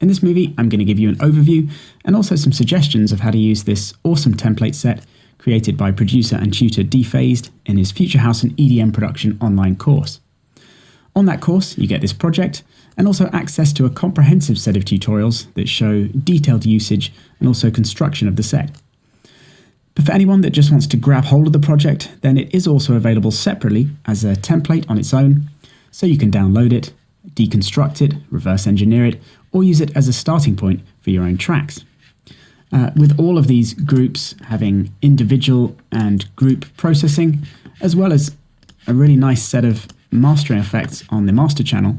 In this movie, I'm going to give you an overview and also some suggestions of how to use this awesome template set created by producer and tutor Defazed in his Future House and EDM production online course. On that course, you get this project and also access to a comprehensive set of tutorials that show detailed usage and also construction of the set. But for anyone that just wants to grab hold of the project, then it is also available separately as a template on its own, so you can download it, deconstruct it, reverse engineer it, or use it as a starting point for your own tracks. With all of these groups having individual and group processing, as well as a really nice set of mastering effects on the master channel,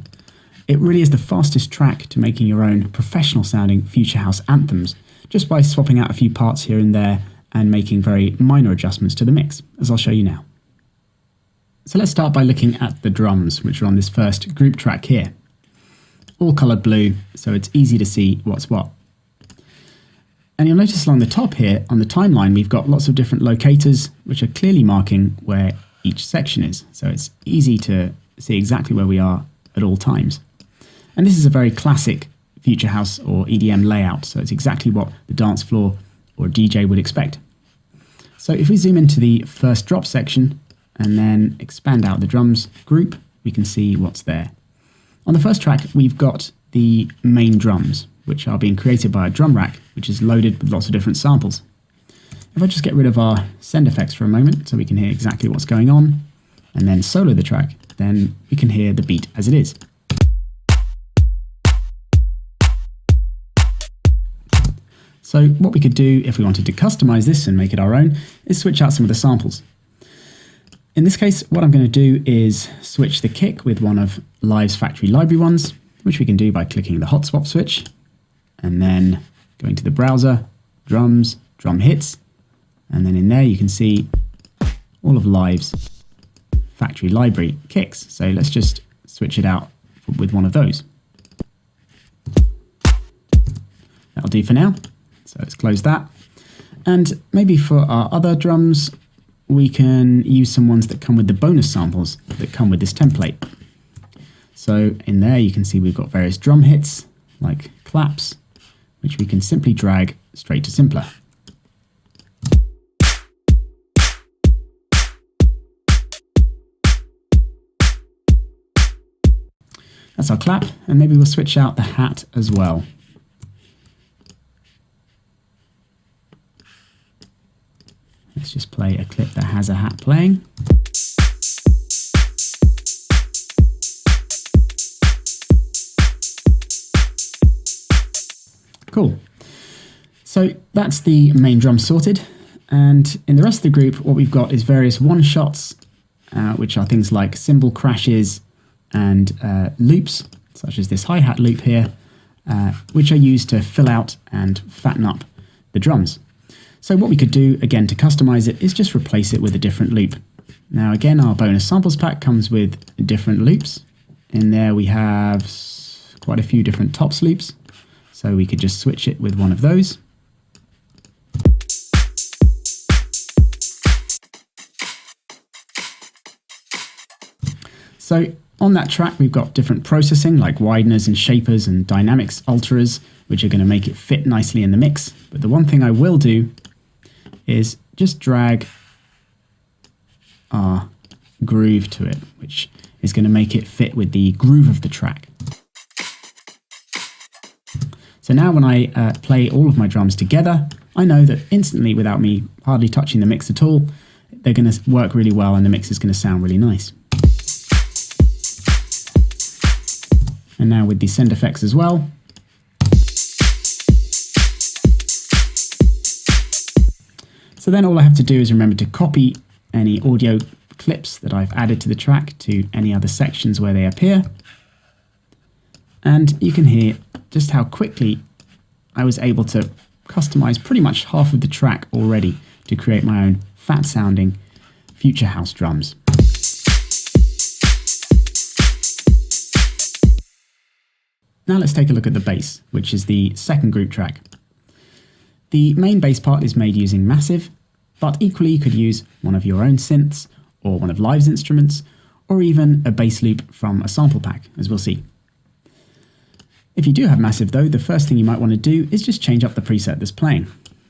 it really is the fastest track to making your own professional sounding Future House anthems, just by swapping out a few parts here and there and making very minor adjustments to the mix, as I'll show you now. So let's start by looking at the drums, which are on this first group track here. All coloured blue, so it's easy to see what's what. And you'll notice along the top here, on the timeline, we've got lots of different locators, which are clearly marking where each section is. So it's easy to see exactly where we are at all times. And this is a very classic Future House or EDM layout, so it's exactly what the dance floor or DJ would expect. So if we zoom into the first drop section and then expand out the drums group, we can see what's there. On the first track, we've got the main drums, which are being created by a drum rack, which is loaded with lots of different samples. If I just get rid of our send effects for a moment so we can hear exactly what's going on, and then solo the track, then we can hear the beat as it is. So what we could do if we wanted to customize this and make it our own is switch out some of the samples. In this case, what I'm going to do is switch the kick with one of Live's factory library ones, which we can do by clicking the hot swap switch and then going to the browser, drums, drum hits, and then in there you can see all of Live's factory library kicks. So let's just switch it out with one of those. That'll do for now. So let's close that. And maybe for our other drums, we can use some ones that come with the bonus samples that come with this template. So in there you can see we've got various drum hits like claps, which we can simply drag straight to Simpler. That's our clap, and maybe we'll switch out the hat as well. Let's just play a clip that has a hat playing. Cool. So that's the main drum sorted. And in the rest of the group, what we've got is various one-shots, which are things like cymbal crashes and loops, such as this hi-hat loop here, which are used to fill out and fatten up the drums. So what we could do, again, to customize it is just replace it with a different loop. Now, again, our bonus samples pack comes with different loops. In there we have quite a few different tops loops. So we could just switch it with one of those. So on that track, we've got different processing like wideners and shapers and dynamics alterers, which are going to make it fit nicely in the mix. But the one thing I will do is just drag our groove to it, which is going to make it fit with the groove of the track. So now when I play all of my drums together, I know that instantly, without me hardly touching the mix at all, they're going to work really well and the mix is going to sound really nice. And now with the send effects as well. So then all I have to do is remember to copy any audio clips that I've added to the track to any other sections where they appear. And you can hear just how quickly I was able to customize pretty much half of the track already to create my own fat sounding Future House drums. Now let's take a look at the bass, which is the second group track. The main bass part is made using Massive, but equally you could use one of your own synths or one of Live's instruments, or even a bass loop from a sample pack, as we'll see. If you do have massive though, the first thing you might want to do is just change up the preset that's playing,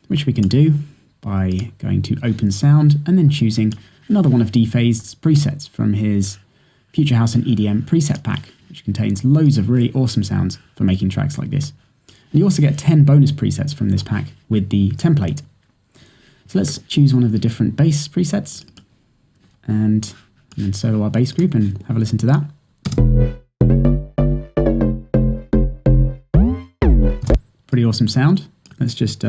which we can do by going to Open Sound and then choosing another one of D-Phased's presets from his Future House and EDM preset pack, which contains loads of really awesome sounds for making tracks like this. And you also get 10 bonus presets from this pack with the template. So let's choose one of the different bass presets and then solo our bass group and have a listen to that. Pretty awesome sound. Let's just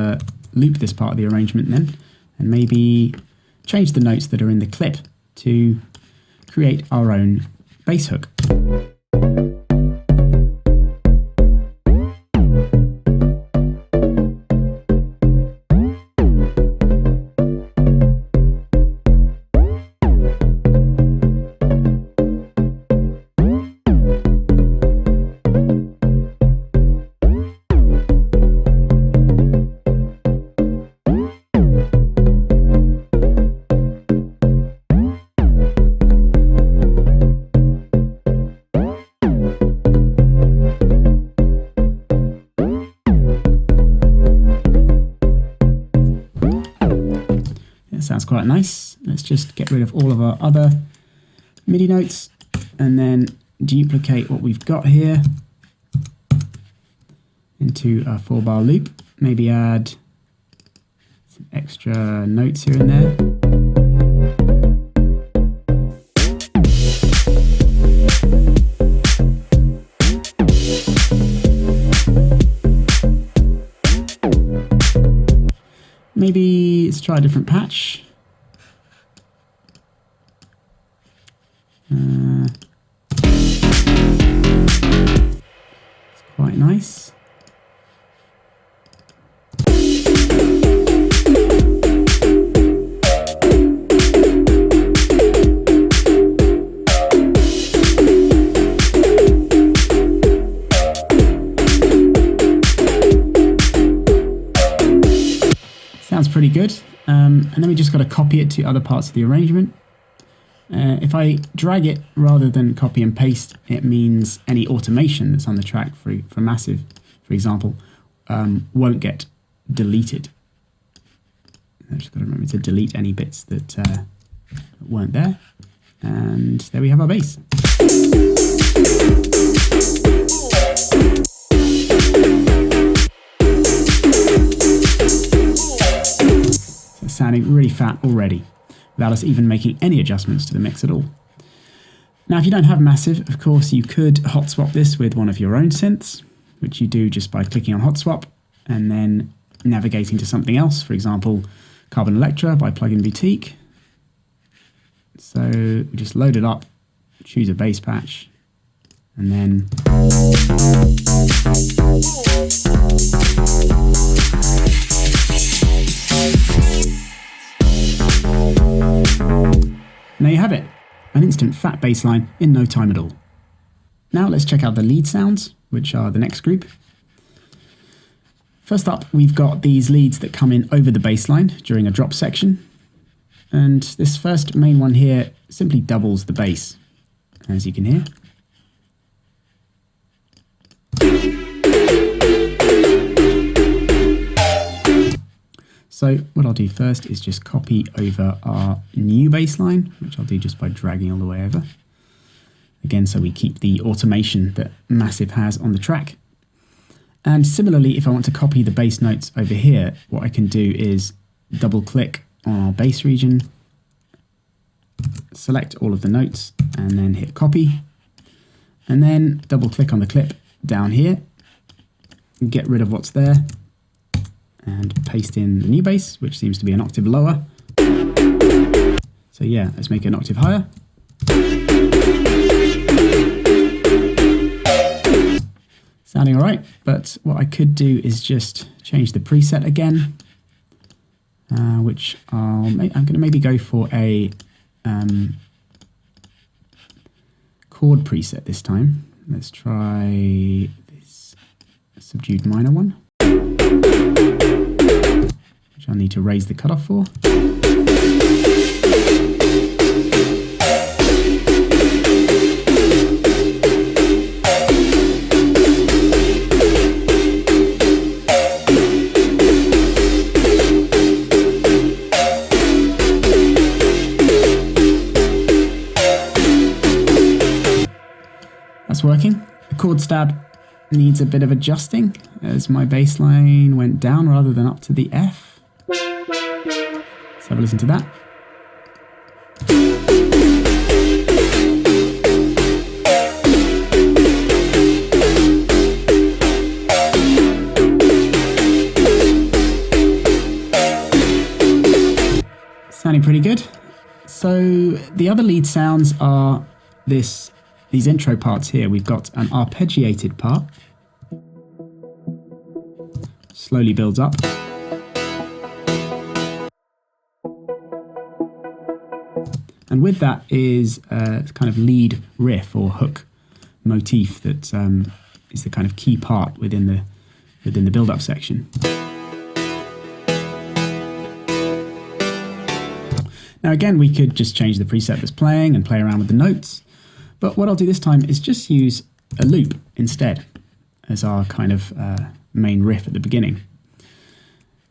loop this part of the arrangement then, and maybe change the notes that are in the clip to create our own bass hook. Sounds quite nice. Let's just get rid of all of our other MIDI notes and then duplicate what we've got here into a 4-bar loop. Maybe add some extra notes here and there. Maybe let's try a different patch. It's quite nice. Sounds pretty good. And then we just got to copy it to other parts of the arrangement. If I drag it rather than copy and paste, it means any automation that's on the track for Massive, for example, won't get deleted. I've just got to remember to delete any bits that weren't there. And there we have our bass. So it's sounding really fat already, without us even making any adjustments to the mix at all. Now, if you don't have Massive, of course, you could hot swap this with one of your own synths, which you do just by clicking on hot swap and then navigating to something else, for example, Carbon Electra by Plugin Boutique. So we just load it up, choose a bass patch, and then and there you have it, an instant fat bass line in no time at all. Now let's check out the lead sounds, which are the next group. First up, we've got these leads that come in over the bass line during a drop section. And this first main one here simply doubles the bass, as you can hear. So what I'll do first is just copy over our new bass line, which I'll do just by dragging all the way over. Again, so we keep the automation that Massive has on the track. And similarly, if I want to copy the bass notes over here, what I can do is double click on our bass region, select all of the notes, and then hit copy. And then double click on the clip down here, get rid of what's there, and paste in the new bass, which seems to be an octave lower. So yeah, let's make it an octave higher. Sounding all right, but what I could do is just change the preset again, which I'm going to maybe go for a chord preset this time. Let's try this subdued minor one, which I'll need to raise the cutoff for. That's working. The chord stab needs a bit of adjusting as my bass line went down rather than up to the F. Let's have a listen to that. Sounding pretty good. So the other lead sounds are these intro parts here. We've got an arpeggiated part. Slowly builds up. And with that is a kind of lead riff or hook motif that is the kind of key part within the build-up section. Now again, we could just change the preset that's playing and play around with the notes, but what I'll do this time is just use a loop instead as our kind of main riff at the beginning.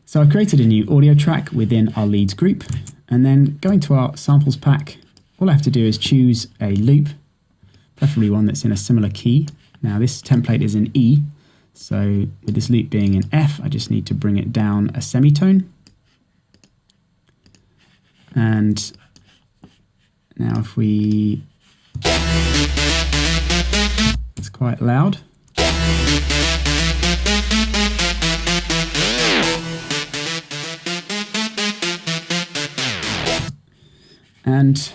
So I've created a new audio track within our leads group, and then going to our samples pack, all I have to do is choose a loop, preferably one that's in a similar key. Now this template is in E, so with this loop being in F, I just need to bring it down a semitone. And now if it's quite loud. And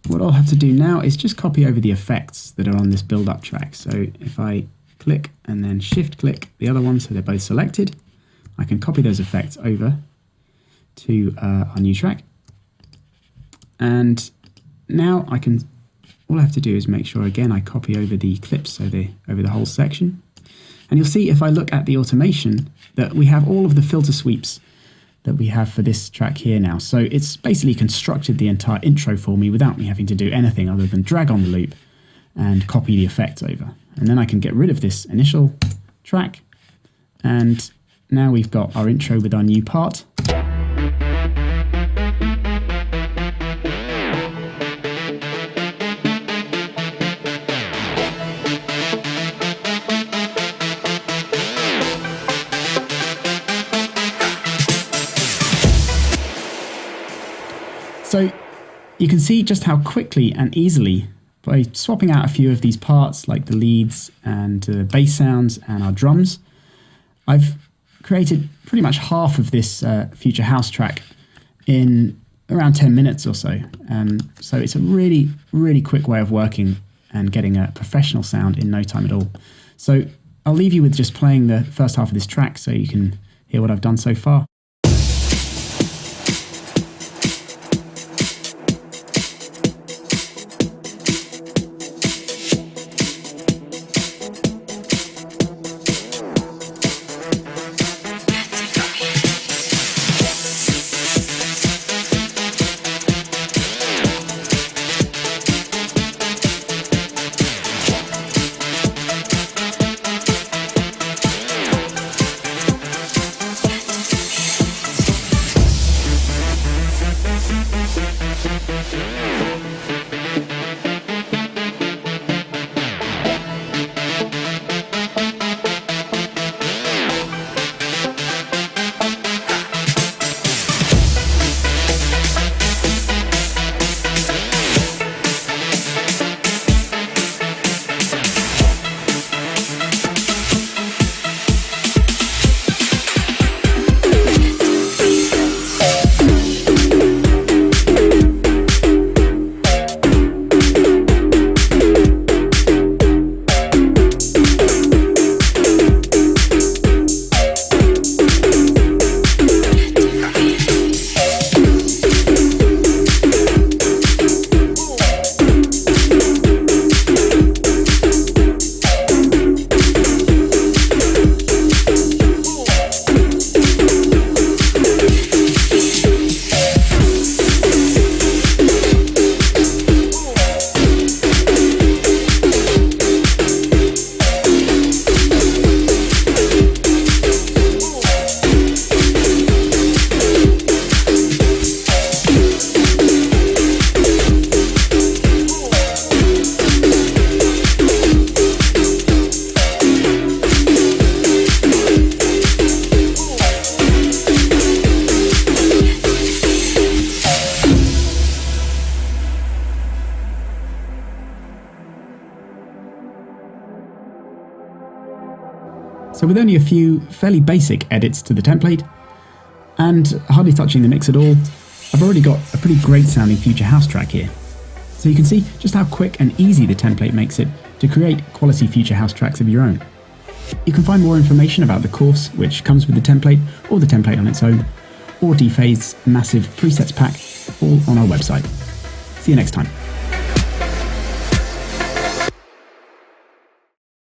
what I'll have to do now is just copy over the effects that are on this build-up track. So if I click and then shift-click the other one so they're both selected, I can copy those effects over to our new track. And now all I have to do is make sure again I copy over the clips so over the whole section. And you'll see if I look at the automation that we have all of the filter sweeps that we have for this track here now. So it's basically constructed the entire intro for me without me having to do anything other than drag on the loop and copy the effects over. And then I can get rid of this initial track. And now we've got our intro with our new part. So you can see just how quickly and easily, by swapping out a few of these parts like the leads and the bass sounds and our drums, I've created pretty much half of this Future House track in around 10 minutes or so. So it's a really, really quick way of working and getting a professional sound in no time at all. So I'll leave you with just playing the first half of this track so you can hear what I've done so far. So with only a few fairly basic edits to the template, and hardly touching the mix at all, I've already got a pretty great sounding Future House track here. So you can see just how quick and easy the template makes it to create quality Future House tracks of your own. You can find more information about the course, which comes with the template, or the template on its own, or Defazed's massive presets pack, all on our website. See you next time.